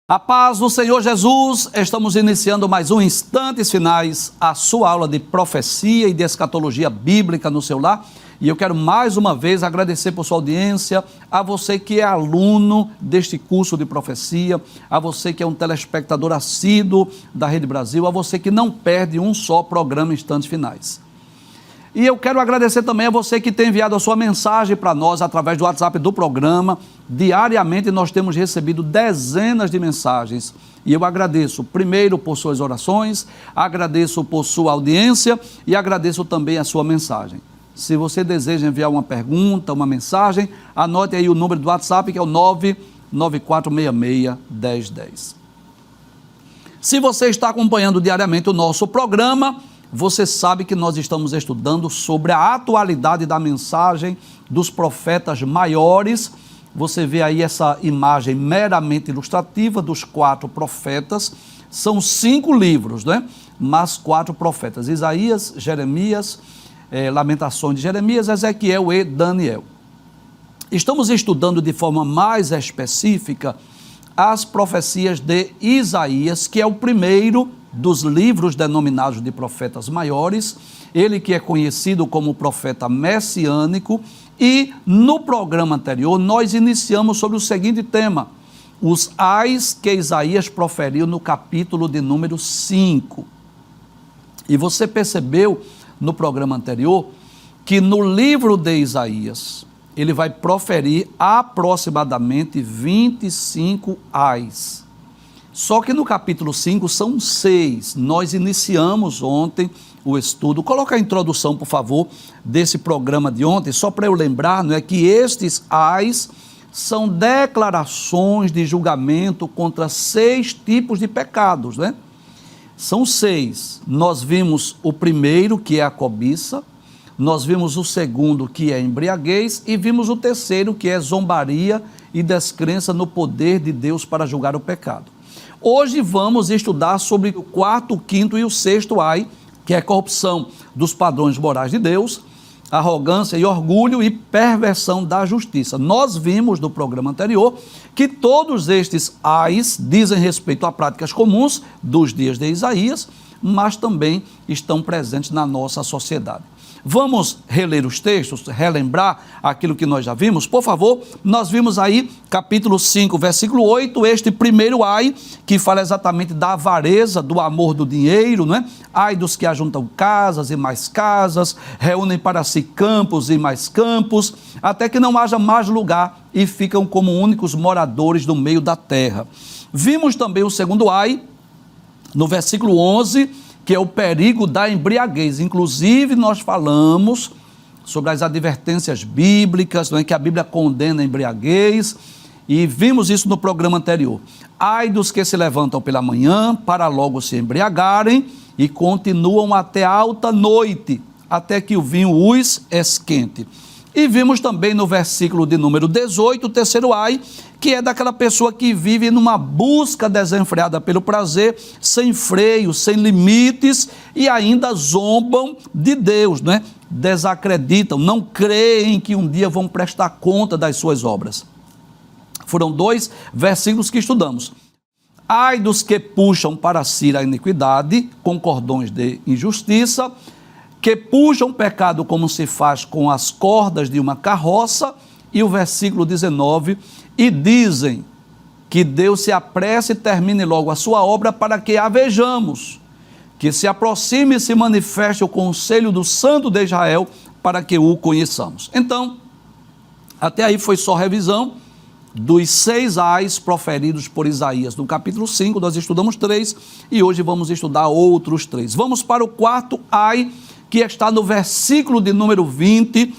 A paz do Senhor Jesus, estamos iniciando mais um Instantes Finais, a sua aula de profecia e de escatologia bíblica no seu lar. E eu quero mais uma vez agradecer por sua audiência, a você que é aluno deste curso de profecia, a você que é um telespectador assíduo da Rede Brasil, a você que não perde um só programa Instantes Finais. E eu quero agradecer também a você que tem enviado a sua mensagem para nós através do WhatsApp do programa. Diariamente nós temos recebido dezenas de mensagens. E eu agradeço primeiro por suas orações, agradeço por sua audiência e agradeço também a sua mensagem. Se você deseja enviar uma pergunta, uma mensagem, anote aí o número do WhatsApp, que é o 994661010. Se você está acompanhando diariamente o nosso programa, você sabe que nós estamos estudando sobre a atualidade da mensagem dos profetas maiores. Você vê aí essa imagem meramente ilustrativa dos 4 profetas. São 5 livros, né? Mas 4 profetas: Isaías, Jeremias, Lamentações de Jeremias, Ezequiel e Daniel. Estamos estudando de forma mais específica as profecias de Isaías, que é o primeiro dos livros denominados de profetas maiores, ele que é conhecido como profeta messiânico. E no programa anterior nós iniciamos sobre o seguinte tema: os ais que Isaías proferiu no capítulo de número 5. E você percebeu no programa anterior que no livro de Isaías ele vai proferir aproximadamente 25 ais. Só que no capítulo 5 são 6. Nós iniciamos ontem o estudo. Coloca a introdução, por favor, desse programa de ontem, só para eu lembrar, não é, que estes ais são declarações de julgamento contra 6 tipos de pecados, né? São 6. Nós vimos o primeiro, que é a cobiça, nós vimos o segundo, que é a embriaguez, e vimos o terceiro, que é zombaria e descrença no poder de Deus para julgar o pecado. Hoje vamos estudar sobre o 4º, o 5º e o 6º ai, que é a corrupção dos padrões morais de Deus, arrogância e orgulho e perversão da justiça. Nós vimos no programa anterior que todos estes ais dizem respeito a práticas comuns dos dias de Isaías, mas também estão presentes na nossa sociedade. Vamos reler os textos, relembrar aquilo que nós já vimos? Por favor, nós vimos aí, capítulo 5, versículo 8, este primeiro ai, que fala exatamente da avareza, do amor do dinheiro, não é? Ai dos que ajuntam casas e mais casas, reúnem para si campos e mais campos, até que não haja mais lugar e ficam como únicos moradores no meio da terra. Vimos também o segundo ai, no versículo 11, que é o perigo da embriaguez. Inclusive, nós falamos sobre as advertências bíblicas, não é, que a Bíblia condena a embriaguez, e vimos isso no programa anterior. Ai dos que se levantam pela manhã para logo se embriagarem e continuam até alta noite, até que o vinho os esquente. E vimos também no versículo de número 18, o terceiro ai, que é daquela pessoa que vive numa busca desenfreada pelo prazer, sem freio, sem limites, e ainda zombam de Deus, né? Desacreditam, não creem que um dia vão prestar conta das suas obras. Foram 2 versículos que estudamos. Ai dos que puxam para si a iniquidade com cordões de injustiça, que puxam o pecado como se faz com as cordas de uma carroça. E o versículo 19, e dizem que Deus se apresse e termine logo a sua obra para que a vejamos, que se aproxime e se manifeste o conselho do Santo de Israel para que o conheçamos. Então, até aí foi só revisão dos 6 ais proferidos por Isaías. No capítulo 5 nós estudamos 3 e hoje vamos estudar outros 3. Vamos para o 4º ai, que está no versículo de número 20,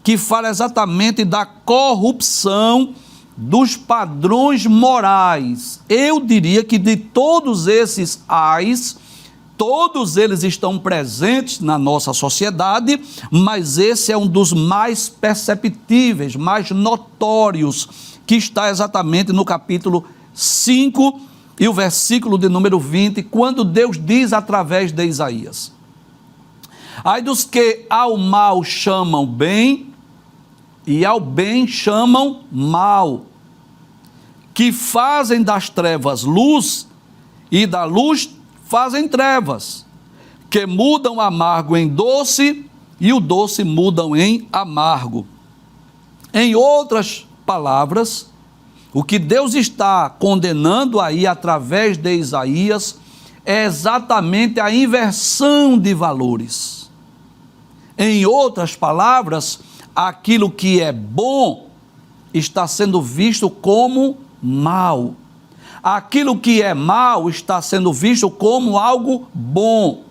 que fala exatamente da corrupção dos padrões morais. Eu diria que de todos esses ais, todos eles estão presentes na nossa sociedade, mas esse é um dos mais perceptíveis, mais notórios, que está exatamente no capítulo 5 e o versículo de número 20, quando Deus diz através de Isaías: ai dos que ao mal chamam bem e ao bem chamam mal, que fazem das trevas luz e da luz fazem trevas, que mudam o amargo em doce e o doce mudam em amargo. Em outras palavras, o que Deus está condenando aí através de Isaías é exatamente a inversão de valores. Em outras palavras, aquilo que é bom está sendo visto como mal. Aquilo que é mal está sendo visto como algo bom.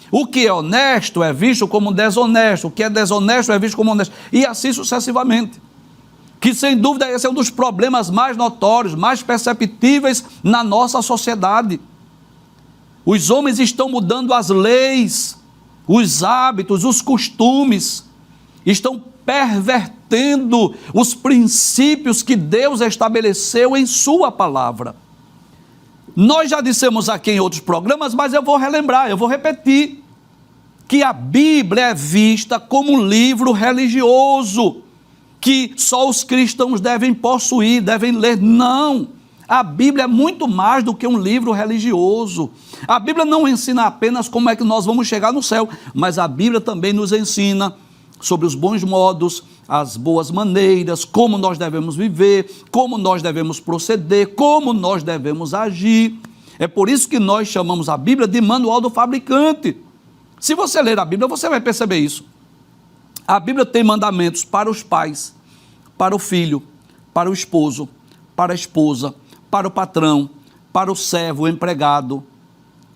O que é honesto é visto como desonesto. O que é desonesto é visto como honesto. E assim sucessivamente. Que sem dúvida esse é um dos problemas mais notórios, mais perceptíveis na nossa sociedade. Os homens estão mudando as leis, os hábitos, os costumes, estão pervertendo os princípios que Deus estabeleceu em sua palavra. Nós já dissemos aqui em outros programas, mas eu vou relembrar, eu vou repetir, que a Bíblia é vista como um livro religioso, que só os cristãos devem possuir, devem ler. Não! A Bíblia é muito mais do que um livro religioso. A Bíblia não ensina apenas como é que nós vamos chegar no céu, mas a Bíblia também nos ensina sobre os bons modos, as boas maneiras, como nós devemos viver, como nós devemos proceder, como nós devemos agir. É por isso que nós chamamos a Bíblia de manual do fabricante. Se você ler a Bíblia, você vai perceber isso. A Bíblia tem mandamentos para os pais, para o filho, para o esposo, para a esposa, para o patrão, para o servo, o empregado.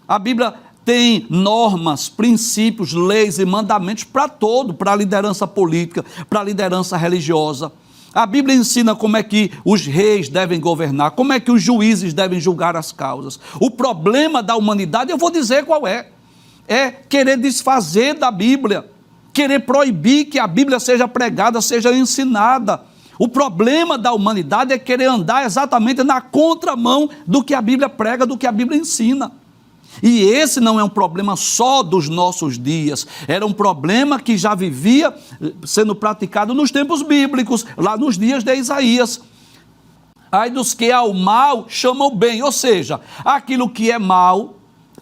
A Bíblia tem normas, princípios, leis e mandamentos para todo, para a liderança política, para a liderança religiosa. A Bíblia ensina como é que os reis devem governar, como é que os juízes devem julgar as causas. O problema da humanidade, eu vou dizer qual é querer desfazer da Bíblia, querer proibir que a Bíblia seja pregada, seja ensinada. O problema da humanidade é querer andar exatamente na contramão do que a Bíblia prega, do que a Bíblia ensina. E esse não é um problema só dos nossos dias, era um problema que já vivia sendo praticado nos tempos bíblicos, lá nos dias de Isaías. Ai dos que ao mal chamam bem, ou seja, aquilo que é mal,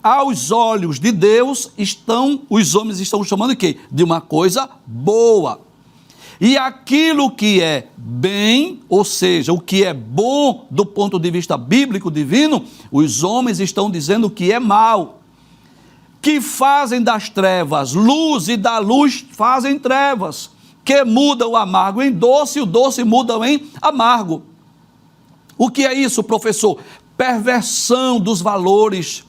aos olhos de Deus, os homens estão chamando de quê? De uma coisa boa. E aquilo que é bem, ou seja, o que é bom do ponto de vista bíblico divino, os homens estão dizendo que é mal. Que fazem das trevas luz e da luz fazem trevas. Que mudam o amargo em doce e o doce mudam em amargo. O que é isso, professor? Perversão dos valores,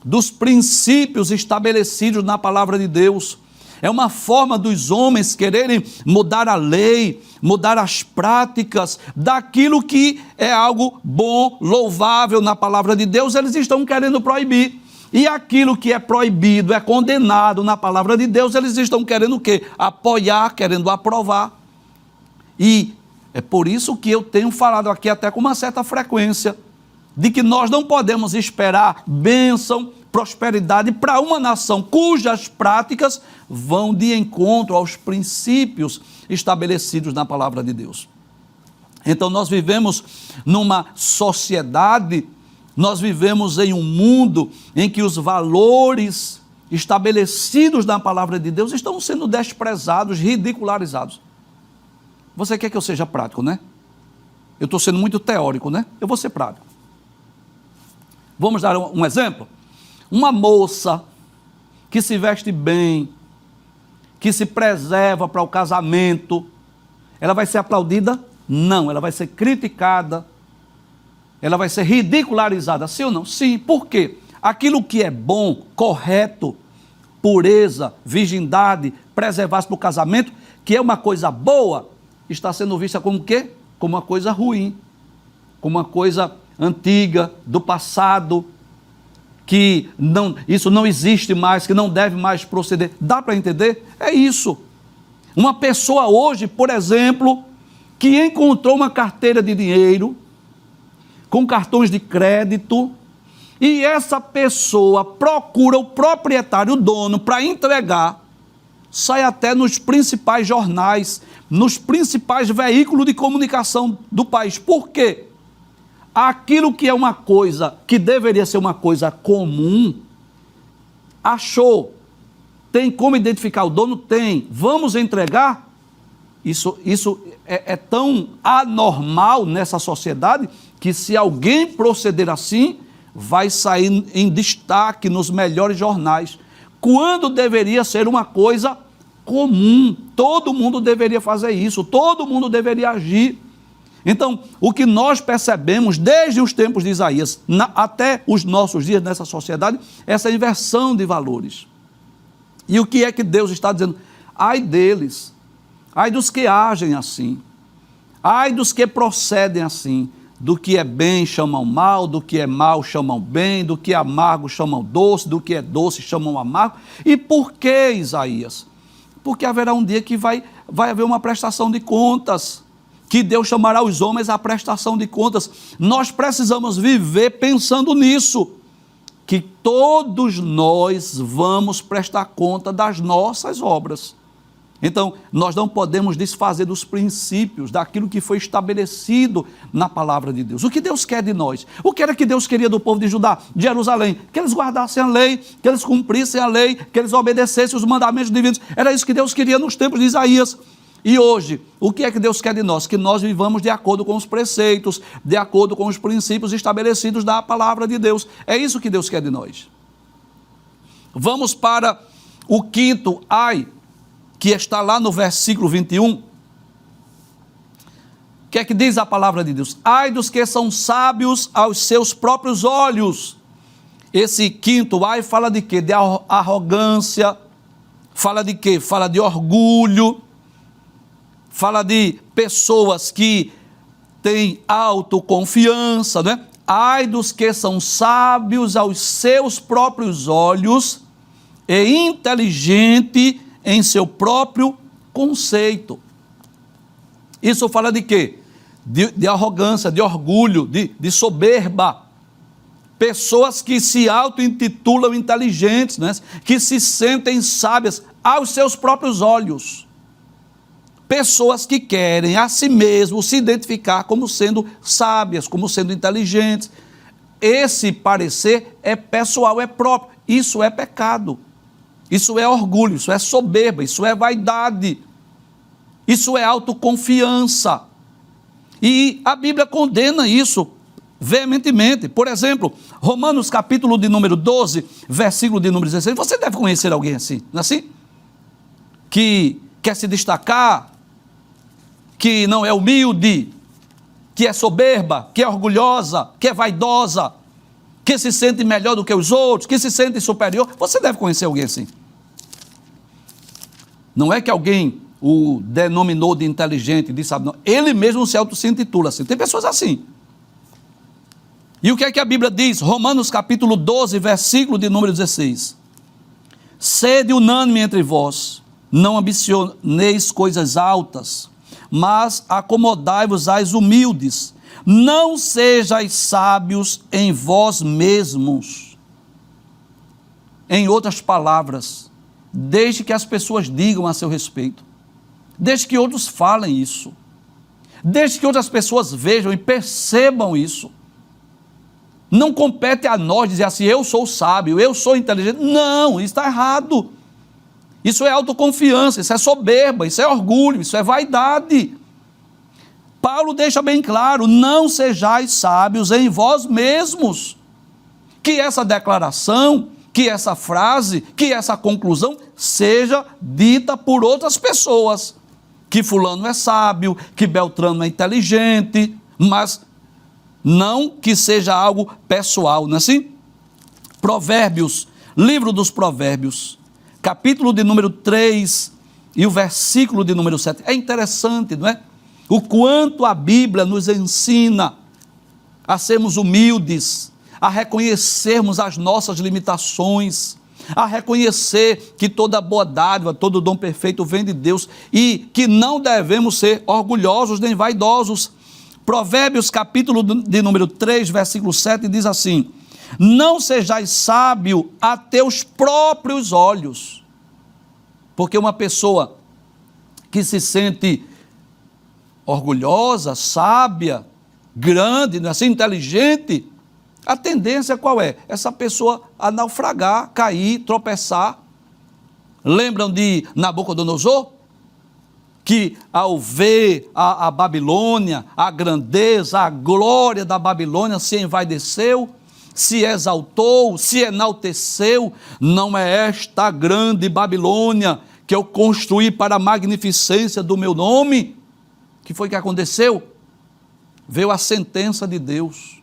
dos princípios estabelecidos na palavra de Deus. É uma forma dos homens quererem mudar a lei, mudar as práticas daquilo que é algo bom, louvável na palavra de Deus, eles estão querendo proibir. E aquilo que é proibido, é condenado na palavra de Deus, eles estão querendo o quê? Apoiar, querendo aprovar. E é por isso que eu tenho falado aqui até com uma certa frequência, de que nós não podemos esperar bênção, prosperidade para uma nação cujas práticas vão de encontro aos princípios estabelecidos na palavra de Deus. Então nós vivemos numa sociedade, nós vivemos em um mundo em que os valores estabelecidos na palavra de Deus estão sendo desprezados, ridicularizados. Você quer que eu seja prático, né? Eu estou sendo muito teórico, né? Eu vou ser prático. Vamos dar um exemplo? Uma moça que se veste bem, que se preserva para o casamento, ela vai ser aplaudida? Não, ela vai ser criticada, ela vai ser ridicularizada, sim ou não? Sim, por quê? Aquilo que é bom, correto, pureza, virgindade, preservar-se para o casamento, que é uma coisa boa, está sendo vista como o quê? Como uma coisa ruim, como uma coisa antiga, do passado, que isso não existe mais, que não deve mais proceder. Dá para entender? É isso. Uma pessoa hoje, por exemplo, que encontrou uma carteira de dinheiro, com cartões de crédito, e essa pessoa procura o proprietário, o dono, para entregar, sai até nos principais jornais, nos principais veículos de comunicação do país. Por quê? aquilo que é uma coisa que deveria ser uma coisa comum, achou. Tem como identificar o dono? Tem. Vamos entregar? Isso é tão anormal nessa sociedade que, se alguém proceder assim, vai sair em destaque nos melhores jornais, quando deveria ser uma coisa comum. Todo mundo deveria fazer isso, todo mundo deveria agir. Então, o que nós percebemos desde os tempos de Isaías até os nossos dias nessa sociedade, essa inversão de valores. E o que é que Deus está dizendo? Ai deles, ai dos que agem assim, ai dos que procedem assim. Do que é bem chamam mal, do que é mal chamam bem, do que é amargo chamam doce, do que é doce chamam amargo. E por que, Isaías? Porque haverá um dia que vai haver uma prestação de contas, que Deus chamará os homens à prestação de contas. Nós precisamos viver pensando nisso, que todos nós vamos prestar conta das nossas obras. Então, nós não podemos desfazer dos princípios, daquilo que foi estabelecido na palavra de Deus. O que Deus quer de nós? O que era que Deus queria do povo de Judá, de Jerusalém? Que eles guardassem a lei, que eles cumprissem a lei, que eles obedecessem os mandamentos divinos. Era isso que Deus queria nos tempos de Isaías. E hoje, o que é que Deus quer de nós? Que nós vivamos de acordo com os preceitos, de acordo com os princípios estabelecidos da palavra de Deus. É isso que Deus quer de nós. Vamos para o quinto ai, que está lá no versículo 21. O que é que diz a palavra de Deus? Ai dos que são sábios aos seus próprios olhos. Esse quinto ai fala de quê? De arrogância. Fala de quê? Fala de orgulho. Fala de pessoas que têm autoconfiança, né? Ai dos que são sábios aos seus próprios olhos e inteligente em seu próprio conceito. Isso fala de quê? De arrogância, de orgulho, de soberba. Pessoas que se auto-intitulam inteligentes, né? Que se sentem sábias aos seus próprios olhos. Pessoas que querem a si mesmos se identificar como sendo sábias, como sendo inteligentes. Esse parecer é pessoal, é próprio. Isso é pecado. Isso é orgulho, isso é soberba, isso é vaidade, isso é autoconfiança. E a Bíblia condena isso veementemente. Por exemplo, Romanos capítulo de número 12, versículo de número 16. Você deve conhecer alguém assim, não é assim? Que quer se destacar, que não é humilde, que é soberba, que é orgulhosa, que é vaidosa, que se sente melhor do que os outros, que se sente superior. Você deve conhecer alguém assim. Não é que alguém o denominou de inteligente, de sábio, não. Ele mesmo se auto-intitula assim. Tem pessoas assim. E o que é que a Bíblia diz? Romanos capítulo 12, versículo de número 16. Sede unânime entre vós, não ambicioneis coisas altas, mas acomodai-vos às humildes. Não sejais sábios em vós mesmos. Em outras palavras, deixe que as pessoas digam a seu respeito. Deixe que outros falem isso. Deixe que outras pessoas vejam e percebam isso. Não compete a nós dizer assim, eu sou sábio, eu sou inteligente. Não, isso está errado. Isso é autoconfiança, isso é soberba, isso é orgulho, isso é vaidade. Paulo deixa bem claro, não sejais sábios em vós mesmos. Que essa declaração, que essa frase, que essa conclusão seja dita por outras pessoas. Que fulano é sábio, que Beltrano é inteligente, mas não que seja algo pessoal, não é assim? Provérbios, livro dos Provérbios, capítulo de número 3 e o versículo de número 7. É interessante, não é? O quanto a Bíblia nos ensina a sermos humildes, a reconhecermos as nossas limitações, a reconhecer que toda boa dádiva, todo dom perfeito vem de Deus e que não devemos ser orgulhosos nem vaidosos. Provérbios capítulo de número 3, versículo 7 diz assim: não sejais sábio a teus próprios olhos, porque uma pessoa que se sente orgulhosa, sábia, grande, não é assim, inteligente, a tendência qual é? Essa pessoa a naufragar, cair, tropeçar. Lembram de Nabucodonosor? Que ao ver a Babilônia, a grandeza, a glória da Babilônia, se envaideceu, se exaltou, se enalteceu. Não é esta grande Babilônia que eu construí para a magnificência do meu nome? Que foi que aconteceu? Veio a sentença de Deus,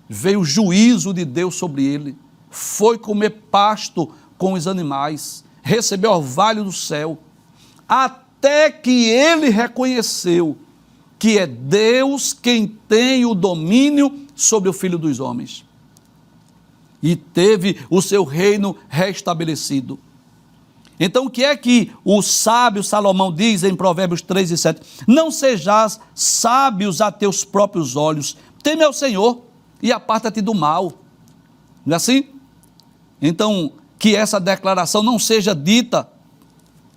veio o juízo de Deus sobre ele, foi comer pasto com os animais, recebeu orvalho do céu, até que ele reconheceu que é Deus quem tem o domínio sobre o Filho dos homens, e teve o seu reino restabelecido. Então o que é que o sábio Salomão diz em Provérbios 3:7? Não sejais sábios a teus próprios olhos, teme ao Senhor e aparta-te do mal. Não é assim? Então, que essa declaração não seja dita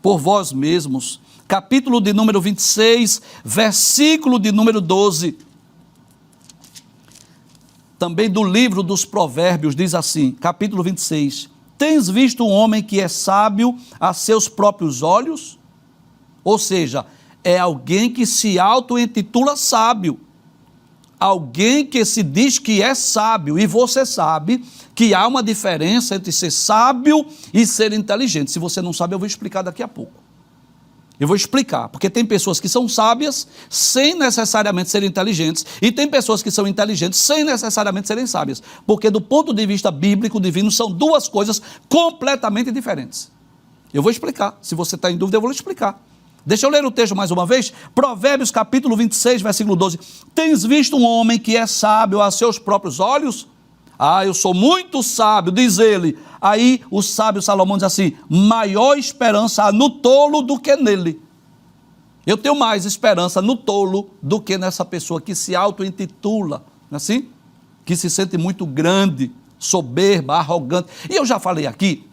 por vós mesmos. Capítulo de número 26, versículo de número 12. Também do livro dos Provérbios, diz assim, capítulo 26. Tens visto um homem que é sábio a seus próprios olhos? Ou seja, é alguém que se auto-intitula sábio. Alguém que se diz que é sábio. E você sabe que há uma diferença entre ser sábio e ser inteligente. Se você não sabe, eu vou explicar daqui a pouco. Eu vou explicar, porque tem pessoas que são sábias sem necessariamente serem inteligentes, e tem pessoas que são inteligentes sem necessariamente serem sábias, porque do ponto de vista bíblico, divino, são duas coisas completamente diferentes. Eu vou explicar, se você está em dúvida, eu vou lhe explicar. Deixa eu ler o texto mais uma vez, Provérbios capítulo 26, versículo 12. Tens visto um homem que é sábio a seus próprios olhos? Ah, eu sou muito sábio, diz ele. Aí o sábio Salomão diz assim, maior esperança há no tolo do que nele. Eu tenho mais esperança no tolo do que nessa pessoa que se auto-intitula, não é assim? Que se sente muito grande, soberba, arrogante. E eu já falei aqui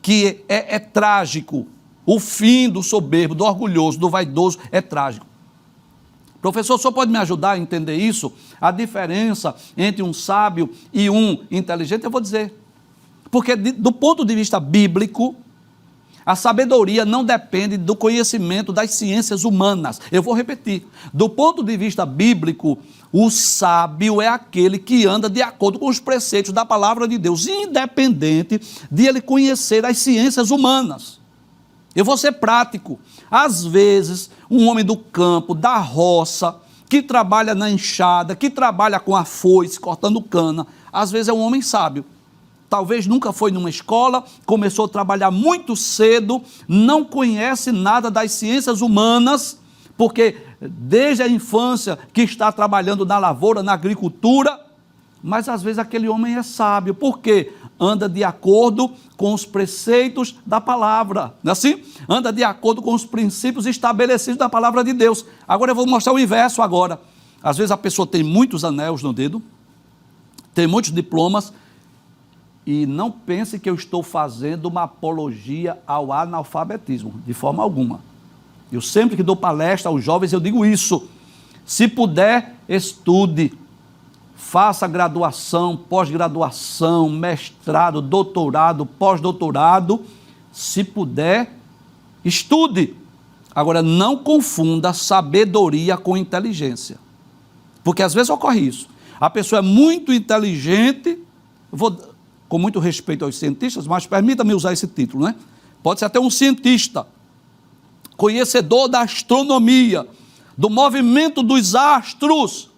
que é trágico. O fim do soberbo, do orgulhoso, do vaidoso é trágico. Professor, o senhor pode me ajudar a entender isso? A diferença entre um sábio e um inteligente? Eu vou dizer. Porque do ponto de vista bíblico, a sabedoria não depende do conhecimento das ciências humanas. Eu vou repetir. Do ponto de vista bíblico, o sábio é aquele que anda de acordo com os preceitos da palavra de Deus, independente de ele conhecer as ciências humanas. Eu vou ser prático. Às vezes, um homem do campo, da roça, que trabalha na enxada, que trabalha com a foice, cortando cana, às vezes é um homem sábio. Talvez nunca foi numa escola, começou a trabalhar muito cedo, não conhece nada das ciências humanas, porque desde a infância que está trabalhando na lavoura, na agricultura, mas às vezes aquele homem é sábio. Por quê? Anda de acordo com os preceitos da palavra, não é assim? Anda de acordo com os princípios estabelecidos da palavra de Deus. Agora eu vou mostrar o inverso agora. Às vezes a pessoa tem muitos anéis no dedo, tem muitos diplomas, e não pense que eu estou fazendo uma apologia ao analfabetismo, de forma alguma. Eu sempre que dou palestra aos jovens, eu digo isso. Se puder, estude. Faça graduação, pós-graduação, mestrado, doutorado, pós-doutorado. Se puder, estude. Agora, não confunda sabedoria com inteligência. Porque às vezes ocorre isso. A pessoa é muito inteligente, vou, com muito respeito aos cientistas, mas permita-me usar esse título, né? Pode ser até um cientista, conhecedor da astronomia, do movimento dos astros,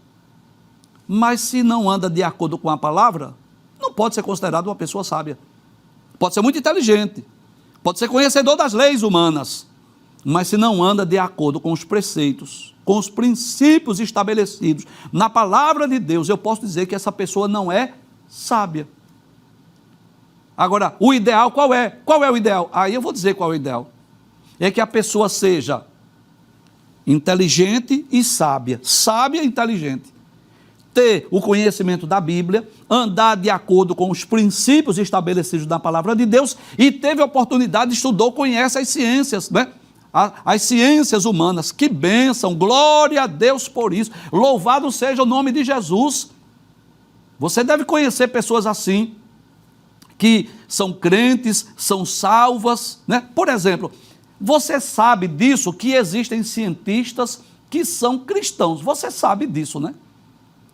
mas se não anda de acordo com a palavra, não pode ser considerado uma pessoa sábia. Pode ser muito inteligente, pode ser conhecedor das leis humanas, mas se não anda de acordo com os preceitos, com os princípios estabelecidos na palavra de Deus, eu posso dizer que essa pessoa não é sábia. Agora, o ideal qual é? Qual é o ideal? Aí eu vou dizer qual é o ideal. É que a pessoa seja inteligente e sábia. Sábia e inteligente. Ter o conhecimento da Bíblia, andar de acordo com os princípios estabelecidos na palavra de Deus, e teve a oportunidade, estudou, conhece as ciências, né? as ciências humanas. Que bênção, glória a Deus por isso. Louvado seja o nome de Jesus. Você deve conhecer pessoas assim, que são crentes, são salvas, né? Por exemplo, você sabe disso, que existem cientistas que são cristãos. Você sabe disso, né?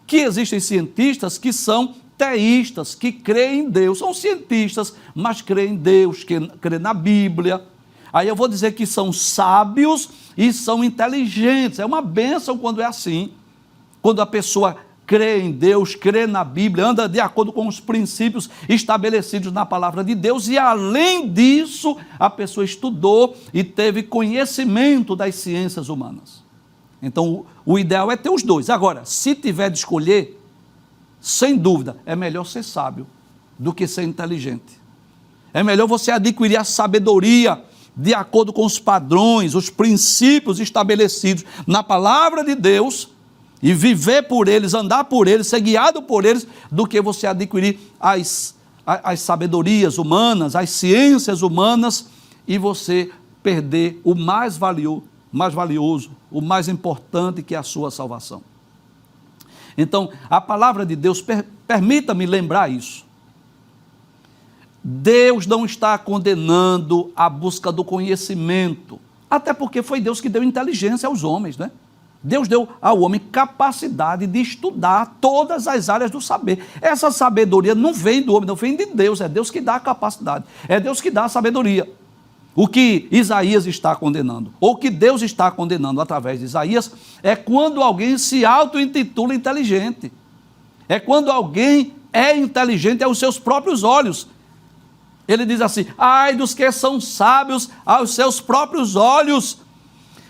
Que existem cientistas que são teístas, que creem em Deus. São cientistas, mas creem em Deus, que creem na Bíblia. Aí eu vou dizer que são sábios e são inteligentes. É uma bênção quando é assim. Quando a pessoa crê em Deus, crê na Bíblia, anda de acordo com os princípios estabelecidos na palavra de Deus, e além disso, a pessoa estudou e teve conhecimento das ciências humanas. Então, o ideal é ter os dois. Agora, se tiver de escolher, sem dúvida, é melhor ser sábio do que ser inteligente. É melhor você adquirir a sabedoria de acordo com os padrões, os princípios estabelecidos na palavra de Deus, e viver por eles, andar por eles, ser guiado por eles, do que você adquirir as sabedorias humanas, as ciências humanas, e você perder o mais valioso, o mais importante, que é a sua salvação. Então, a palavra de Deus, permita-me lembrar isso. Deus não está condenando a busca do conhecimento, até porque foi Deus que deu inteligência aos homens, né? Deus deu ao homem capacidade de estudar todas as áreas do saber. Essa sabedoria não vem do homem, não vem de Deus, é Deus que dá a capacidade, é Deus que dá a sabedoria. O que Isaías está condenando, ou que Deus está condenando através de Isaías, é quando alguém se auto-intitula inteligente. É quando alguém é inteligente aos seus próprios olhos. Ele diz assim: ai dos que são sábios aos seus próprios olhos,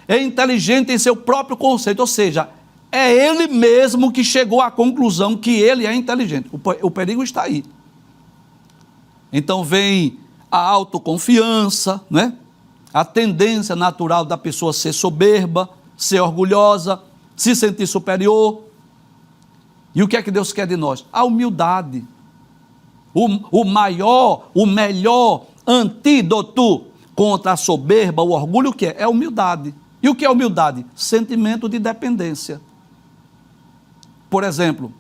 é inteligente em seu próprio conceito, ou seja, é ele mesmo que chegou à conclusão que ele é inteligente. O perigo está aí. Então vem a autoconfiança, né? A tendência natural da pessoa ser soberba, ser orgulhosa, se sentir superior. E o que é que Deus quer de nós? A humildade. O melhor antídoto contra a soberba, o orgulho, o que é? É a humildade. E o que é humildade? Sentimento de dependência. Por exemplo,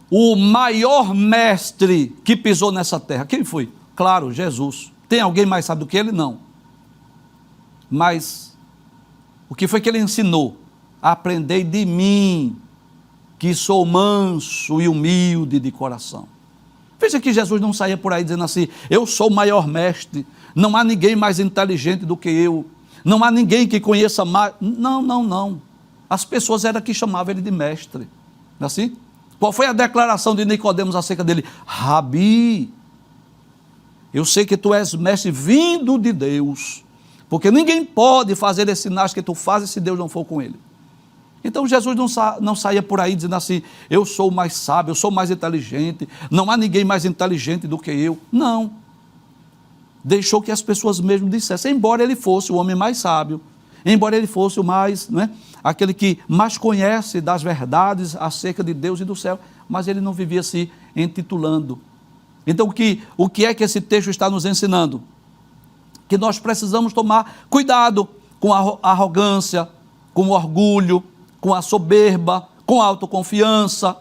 o maior mestre que pisou nessa terra, quem foi? Claro, Jesus. Tem alguém mais sábio do que ele? Não. Mas o que foi que ele ensinou? Aprendei de mim, que sou manso e humilde de coração. Veja que Jesus não saía por aí dizendo assim: eu sou o maior mestre, não há ninguém mais inteligente do que eu, não há ninguém que conheça mais. Não. As pessoas eram que chamavam ele de mestre. Não é assim? Qual foi a declaração de Nicodemos acerca dele? Rabi, eu sei que tu és mestre vindo de Deus, porque ninguém pode fazer esses sinais que tu fazes se Deus não for com ele. Então Jesus não saía por aí dizendo assim: eu sou o mais sábio, eu sou o mais inteligente, não há ninguém mais inteligente do que eu. Não. Deixou que as pessoas mesmo dissessem, embora ele fosse o homem mais sábio, embora ele fosse o mais, aquele que mais conhece das verdades acerca de Deus e do céu, mas ele não vivia se intitulando. Então o que é que esse texto está nos ensinando? Que nós precisamos tomar cuidado com a arrogância, com o orgulho, com a soberba, com a autoconfiança.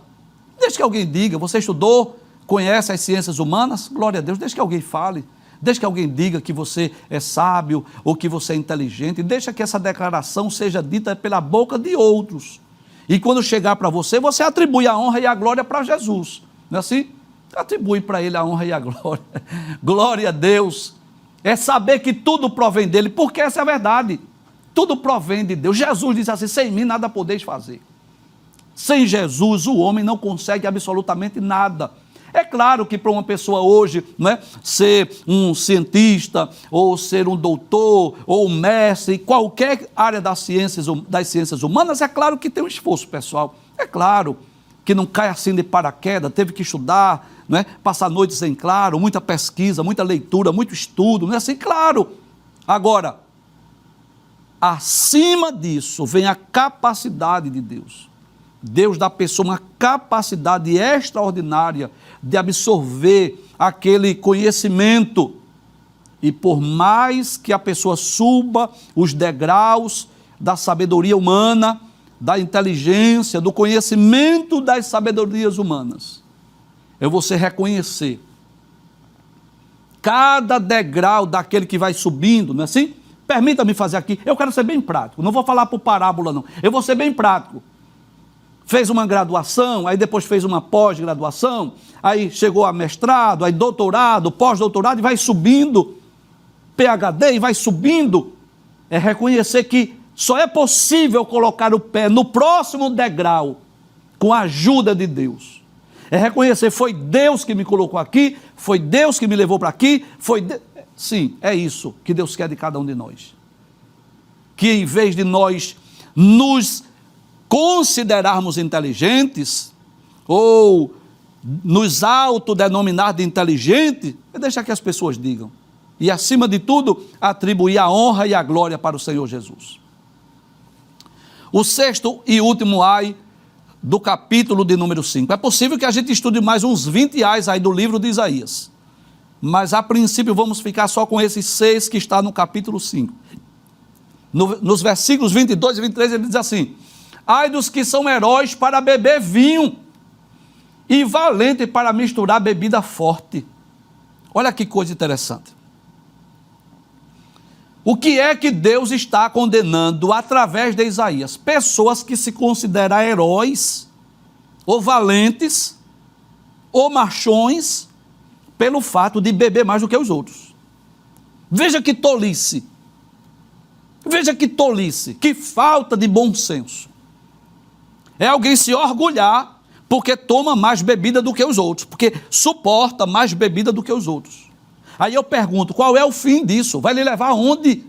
Deixe que alguém diga: você estudou, conhece as ciências humanas? Glória a Deus. Deixe que alguém fale. Deixa que alguém diga que você é sábio ou que você é inteligente. Deixa que essa declaração seja dita pela boca de outros. E quando chegar para você, você atribui a honra e a glória para Jesus. Não é assim? Atribui para ele a honra e a glória. Glória a Deus. É saber que tudo provém dele, porque essa é a verdade. Tudo provém de Deus. Jesus disse assim: sem mim nada podeis fazer. Sem Jesus o homem não consegue absolutamente nada. É claro que para uma pessoa hoje, ser um cientista, ou ser um doutor, ou um mestre, qualquer área das ciências humanas, é claro que tem um esforço pessoal. É claro que não cai assim de paraquedas, teve que estudar, passar noites em claro, muita pesquisa, muita leitura, muito estudo, não é assim? Claro. Agora, acima disso vem a capacidade de Deus. Deus dá à pessoa uma capacidade extraordinária de absorver aquele conhecimento E por mais que a pessoa suba os degraus da sabedoria humana, da inteligência, do conhecimento das sabedorias humanas, é você reconhecer cada degrau daquele que vai subindo, não é assim? Permita-me fazer aqui, eu quero ser bem prático, não vou falar por parábola não, eu vou ser bem prático. Fez uma graduação, aí depois fez uma pós-graduação, aí chegou a mestrado, aí doutorado, pós-doutorado, e vai subindo, PhD, e vai subindo. É reconhecer que só é possível colocar o pé no próximo degrau com a ajuda de Deus. É reconhecer, foi Deus que me colocou aqui, foi Deus que me levou para aqui, Sim, é isso que Deus quer de cada um de nós. Que em vez de nós nos considerarmos inteligentes, ou nos autodenominar de inteligente, é deixar que as pessoas digam. E acima de tudo, atribuir a honra e a glória para o Senhor Jesus. O sexto e último ai do capítulo de número 5. É possível que a gente estude mais uns 20 ais aí do livro de Isaías. Mas a princípio vamos ficar só com esses 6 que está no capítulo 5. Nos versículos 22 e 23 ele diz assim: ai dos que são heróis para beber vinho e valentes para misturar bebida forte. Olha que coisa interessante. O que é que Deus está condenando através de Isaías? Pessoas que se consideram heróis, ou valentes, ou machões, pelo fato de beber mais do que os outros. Veja que tolice. Veja que tolice, que falta de bom senso. É alguém se orgulhar porque toma mais bebida do que os outros, porque suporta mais bebida do que os outros. Aí eu pergunto, qual é o fim disso? Vai lhe levar aonde?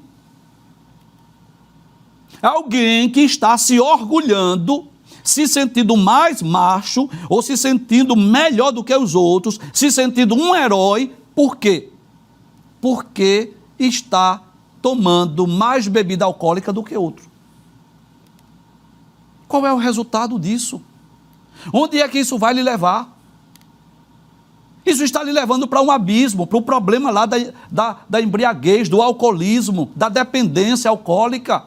Alguém que está se orgulhando, se sentindo mais macho, ou se sentindo melhor do que os outros, se sentindo um herói, por quê? Porque está tomando mais bebida alcoólica do que outro. Qual é o resultado disso? Onde é que isso vai lhe levar? Isso está lhe levando para um abismo, para o problema lá da embriaguez, do alcoolismo, da dependência alcoólica.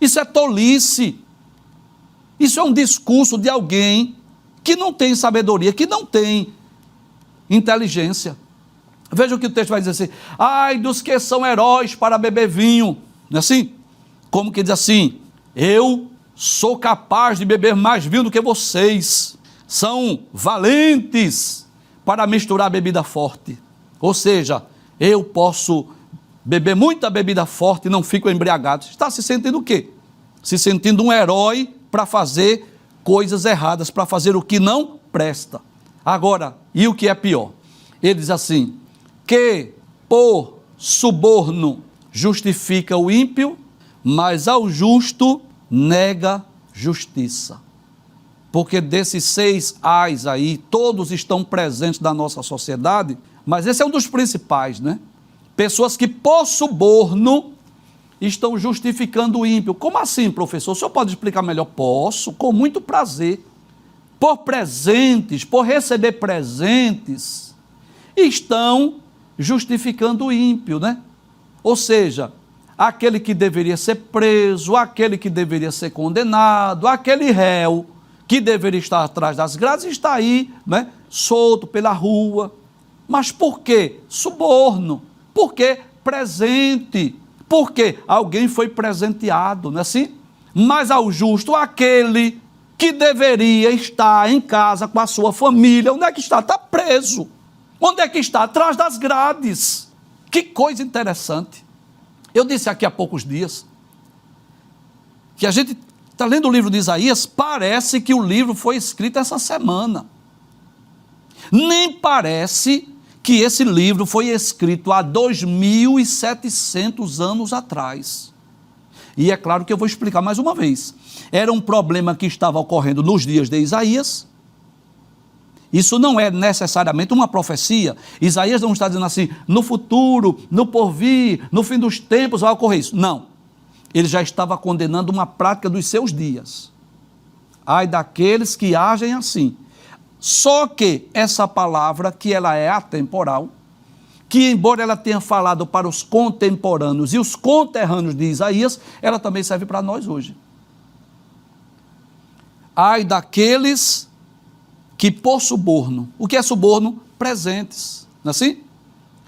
Isso é tolice. Isso é um discurso de alguém que não tem sabedoria, que não tem inteligência. Veja o que o texto vai dizer assim: ai dos que são heróis para beber vinho. Não é assim? Como que diz assim: eu sou capaz de beber mais vinho do que vocês. São valentes para misturar bebida forte. Ou seja, eu posso beber muita bebida forte e não fico embriagado. Está se sentindo o quê? Se sentindo um herói para fazer coisas erradas, para fazer o que não presta. Agora, e o que é pior? Ele diz assim: que por suborno justifica o ímpio, mas ao justo nega justiça. Porque desses 6 ais aí, todos estão presentes na nossa sociedade, mas esse é um dos principais, né? Pessoas que por suborno estão justificando o ímpio. Como assim, professor? O senhor pode explicar melhor? Posso, com muito prazer. Por presentes, por receber presentes, estão justificando o ímpio, né? Ou seja, aquele que deveria ser preso, aquele que deveria ser condenado, aquele réu que deveria estar atrás das grades, está aí, né, solto pela rua. Mas por quê? Suborno. Por quê? Presente. Porque alguém foi presenteado, não é assim? Mas ao justo, aquele que deveria estar em casa com a sua família, onde é que está? Está preso. Onde é que está? Atrás das grades. Que coisa interessante. Eu disse aqui há poucos dias que a gente está lendo o livro de Isaías, parece que o livro foi escrito essa semana. Nem parece que esse livro foi escrito há 2.700 anos atrás. E é claro que eu vou explicar mais uma vez. Era um problema que estava ocorrendo nos dias de Isaías. Isso não é necessariamente uma profecia. Isaías não está dizendo assim, no futuro, no porvir, no fim dos tempos vai ocorrer isso. Não. Ele já estava condenando uma prática dos seus dias. Ai daqueles que agem assim. Só que essa palavra, que ela é atemporal, que, embora ela tenha falado para os contemporâneos e os conterrâneos de Isaías, ela também serve para nós hoje. Ai daqueles que por suborno, o que é suborno? Presentes, não é assim?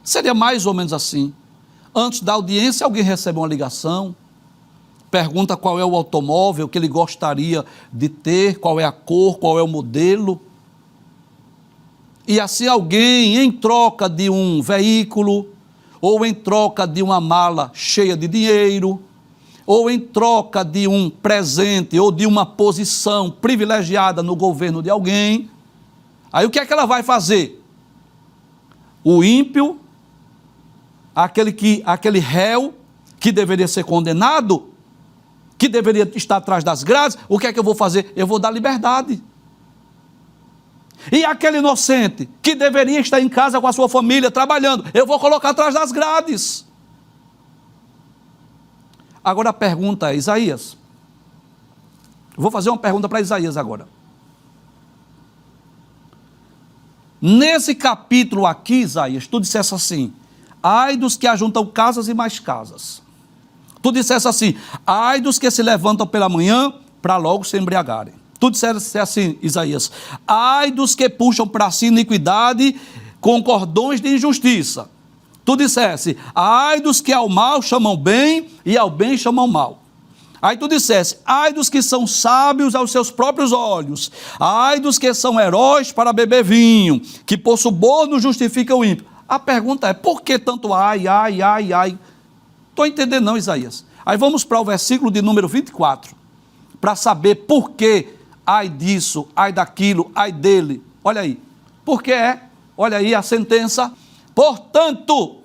Seria mais ou menos assim. Antes da audiência, alguém recebe uma ligação, pergunta qual é o automóvel que ele gostaria de ter, qual é a cor, qual é o modelo. E assim alguém, em troca de um veículo, ou em troca de uma mala cheia de dinheiro, ou em troca de um presente, ou de uma posição privilegiada no governo de alguém, aí o que é que ela vai fazer? O ímpio, aquele réu que deveria ser condenado, que deveria estar atrás das grades, o que é que eu vou fazer? Eu vou dar liberdade. E aquele inocente, que deveria estar em casa com a sua família, trabalhando, eu vou colocar atrás das grades. Agora a pergunta é, Isaías, vou fazer uma pergunta para Isaías agora. Nesse capítulo aqui, Isaías, tu dissesse assim, ai dos que ajuntam casas e mais casas. Tu dissesse assim, ai dos que se levantam pela manhã para logo se embriagarem. Tu dissesse assim, Isaías, ai dos que puxam para si iniquidade com cordões de injustiça. Tu dissesse, ai dos que ao mal chamam bem e ao bem chamam mal. Aí tu dissesse, ai dos que são sábios aos seus próprios olhos, ai dos que são heróis para beber vinho, que por suborno justificam o ímpio. A pergunta é, por que tanto ai? Estou entendendo não, Isaías. Aí vamos para o versículo de número 24, para saber por que ai disso, ai daquilo, ai dele. Olha aí, porque olha aí a sentença, portanto,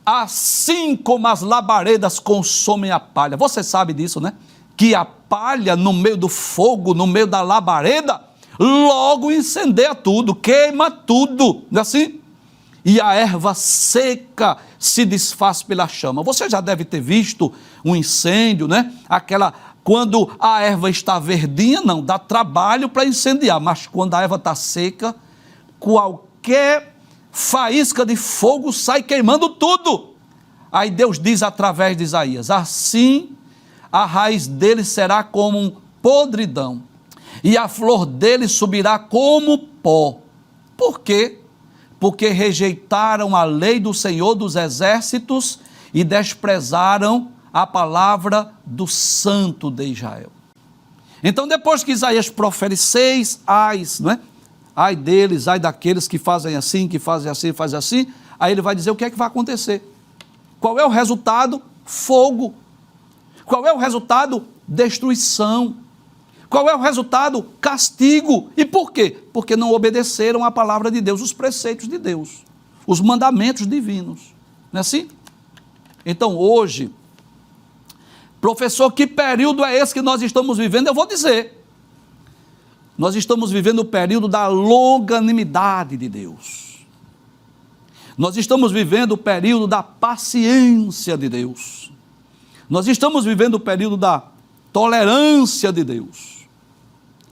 assim como as labaredas consomem a palha. Você sabe disso, né? Que a palha no meio do fogo, no meio da labareda, logo incendeia tudo, queima tudo, não é assim? E a erva seca se desfaz pela chama. Você já deve ter visto um incêndio, né? Quando a erva está verdinha, não, dá trabalho para incendiar, mas quando a erva está seca, qualquer faísca de fogo sai queimando tudo. Aí Deus diz através de Isaías, assim a raiz dele será como um podridão, e a flor dele subirá como pó. Por quê? Porque rejeitaram a lei do Senhor dos exércitos e desprezaram a palavra do Santo de Israel. Então, depois que Isaías profere 6 ais, não é? Ai deles, ai daqueles que fazem assim, fazem assim, aí ele vai dizer o que é que vai acontecer. Qual é o resultado? Fogo. Qual é o resultado? Destruição. Qual é o resultado? Castigo. E por quê? Porque não obedeceram à palavra de Deus, os preceitos de Deus, os mandamentos divinos. Não é assim? Então hoje, professor, que período é esse que nós estamos vivendo? Eu vou dizer. Nós estamos vivendo o período da longanimidade de Deus. Nós estamos vivendo o período da paciência de Deus. Nós estamos vivendo o período da tolerância de Deus.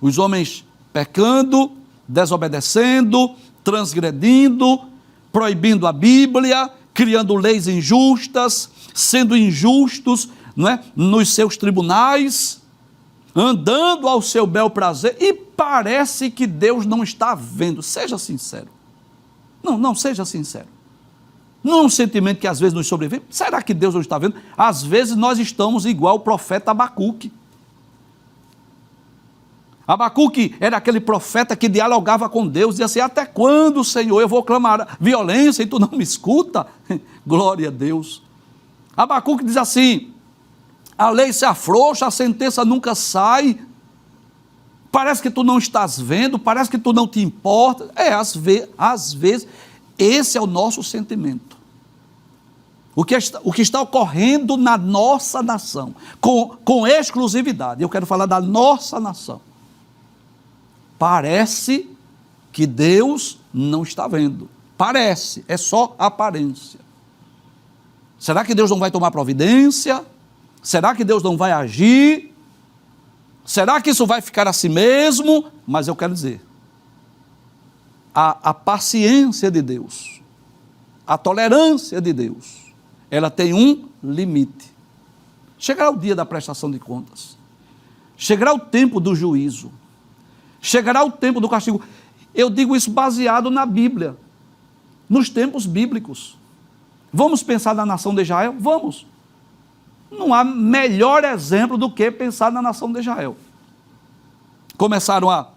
Os homens pecando, desobedecendo, transgredindo, proibindo a Bíblia, criando leis injustas, sendo injustos, não é? Nos seus tribunais, andando ao seu bel prazer, e parece que Deus não está vendo. Seja sincero. Não, seja sincero. Não é um sentimento que às vezes nos sobrevive. Será que Deus não está vendo? Às vezes nós estamos igual o profeta Abacuque. Abacuque era aquele profeta que dialogava com Deus, dizia assim, até quando, Senhor, eu vou clamar violência e tu não me escuta? Glória a Deus. Abacuque diz assim, a lei se afrouxa, a sentença nunca sai, parece que tu não estás vendo, parece que tu não te importa. Às vezes, esse é o nosso sentimento. O que está ocorrendo na nossa nação, com exclusividade, eu quero falar da nossa nação. Parece que Deus não está vendo. Parece, é só aparência. Será que Deus não vai tomar providência? Será que Deus não vai agir? Será que isso vai ficar assim mesmo? Mas eu quero dizer, a paciência de Deus, a tolerância de Deus, ela tem um limite. Chegará o dia da prestação de contas. Chegará o tempo do juízo. Chegará o tempo do castigo. Eu digo isso baseado na Bíblia, nos tempos bíblicos. Vamos pensar na nação de Israel? Vamos. Não há melhor exemplo do que pensar na nação de Israel. Começaram a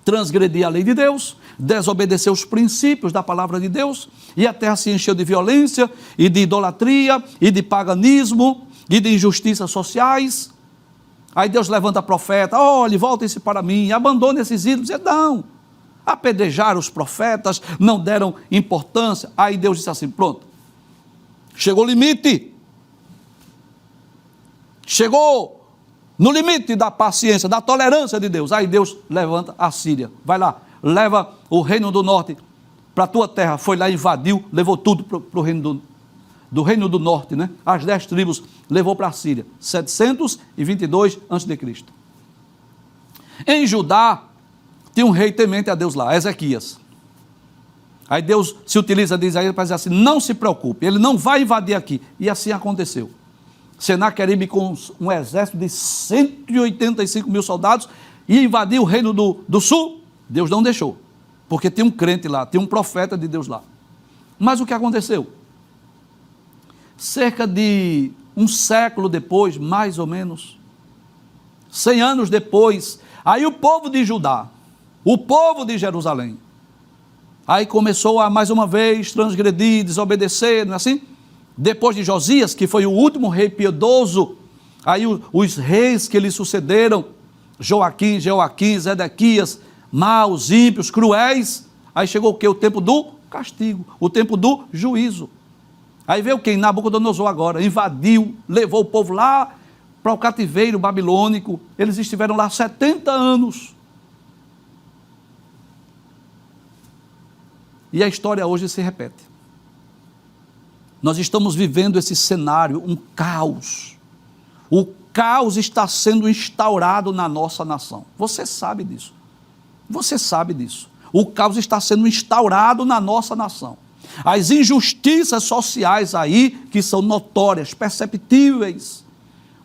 transgredir a lei de Deus, desobedecer os princípios da palavra de Deus, e a terra se encheu de violência, e de idolatria, e de paganismo, e de injustiças sociais. Aí Deus levanta profeta, olhe, voltem-se para mim, abandone esses ídolos. E não, apedrejaram os profetas, não deram importância. Aí Deus disse assim, pronto, chegou o limite, chegou no limite da paciência, da tolerância de Deus. Aí Deus levanta a Síria, vai lá, leva o reino do norte para a tua terra, foi lá, invadiu, levou tudo para o reino do reino do norte, né? As 10 tribos levou para a Síria, 722 a.C. Em Judá, tinha um rei temente a Deus lá, Ezequias. Aí Deus se utiliza de Isaías para dizer assim, não se preocupe, ele não vai invadir aqui. E assim aconteceu. Senaqueribe com um exército de 185 mil soldados e invadiu o reino do sul. Deus não deixou, porque tinha um crente lá, tinha um profeta de Deus lá. Mas o que aconteceu? Cerca de um século depois, mais ou menos, 100 anos depois, aí o povo de Judá, o povo de Jerusalém, aí começou a mais uma vez transgredir, desobedecer, não é assim? Depois de Josias, que foi o último rei piedoso, aí os reis que lhe sucederam, Joaquim, Zedequias, maus, ímpios, cruéis, aí chegou o quê? O tempo do castigo, o tempo do juízo. Aí veio quem? Nabucodonosor agora, invadiu, levou o povo lá para o cativeiro babilônico, eles estiveram lá 70 anos. E a história hoje se repete. Nós estamos vivendo esse cenário, um caos. O caos está sendo instaurado na nossa nação. Você sabe disso. Você sabe disso. O caos está sendo instaurado na nossa nação. As injustiças sociais aí, que são notórias, perceptíveis,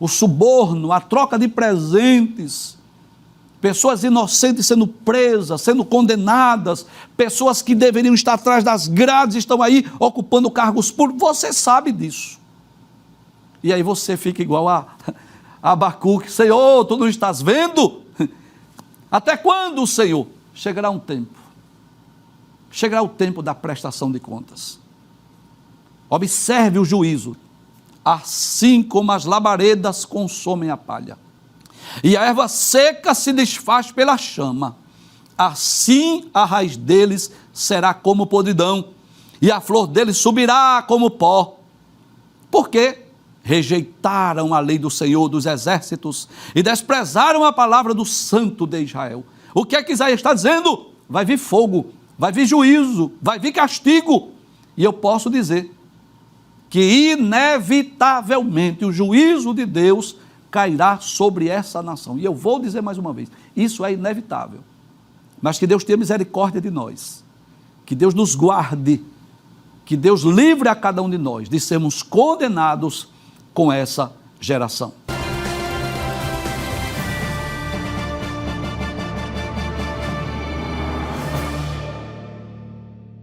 o suborno, a troca de presentes, pessoas inocentes sendo presas, sendo condenadas, pessoas que deveriam estar atrás das grades estão aí ocupando cargos públicos, você sabe disso. E aí você fica igual a Abacuque, Senhor, tu não estás vendo? Até quando, Senhor? Chegará um tempo. Chegará o tempo da prestação de contas. Observe o juízo. Assim como as labaredas consomem a palha, e a erva seca se desfaz pela chama, assim a raiz deles será como podridão, e a flor deles subirá como pó. Porque rejeitaram a lei do Senhor dos exércitos, e desprezaram a palavra do Santo de Israel. O que é que Isaías está dizendo? Vai vir fogo, vai vir juízo, vai vir castigo. E eu posso dizer que inevitavelmente o juízo de Deus cairá sobre essa nação. E eu vou dizer mais uma vez, isso é inevitável. Mas que Deus tenha misericórdia de nós, que Deus nos guarde, que Deus livre a cada um de nós de sermos condenados com essa geração.